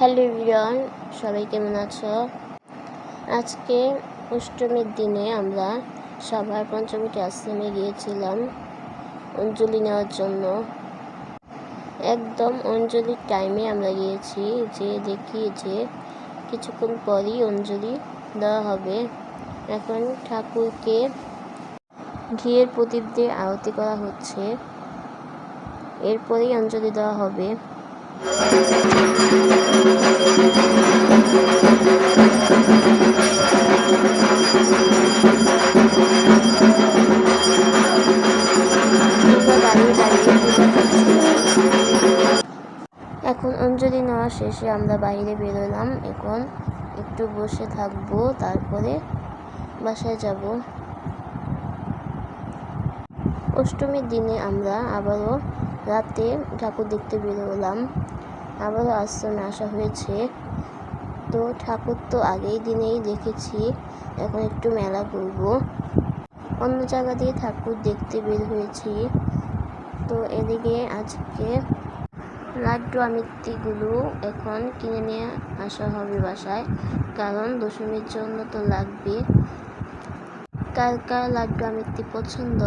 Hello everyone, সবাই কেমন আছো? আজকে অষ্টমীর দিনে আমরা সবার পঞ্চমীটি আশ্রমে গিয়েছিলাম অঞ্জলি নেওয়ার জন্য। একদম অঞ্জলির টাইমে আমরা গিয়েছি, যে দেখি যে কিছুক্ষণ পরই অঞ্জলি দেওয়া হবে। এখন ঠাকুরকে ঘিয়ের প্রদীপ দিয়ে আরতি করা হচ্ছে, এরপরেই অঞ্জলি দেওয়া হবে। এখন অঞ্জলি নেওয়া শেষে আমরা বাইরে বেরোলাম। এখন একটু বসে থাকবো, তারপরে বাসায় যাব। অষ্টমীর দিনে আমরা আবারও রাতে ঠাকুর দেখতে বেরোলাম। আবারও আশ্রমে আসা হয়েছে। তো ঠাকুর তো আগেই দিনেই দেখেছি, এখন একটু মেলা করব। অন্য জায়গা দিয়ে ঠাকুর দেখতে বের হয়েছি। তো এদিকে আজকে লাড্ডু আমৃতিগুলো এখন কিনে নিয়ে আসা হবে বাসায়, কারণ দশমীর জন্য তো লাগবে। কার কার লাড্ডু আমৃতি পছন্দ?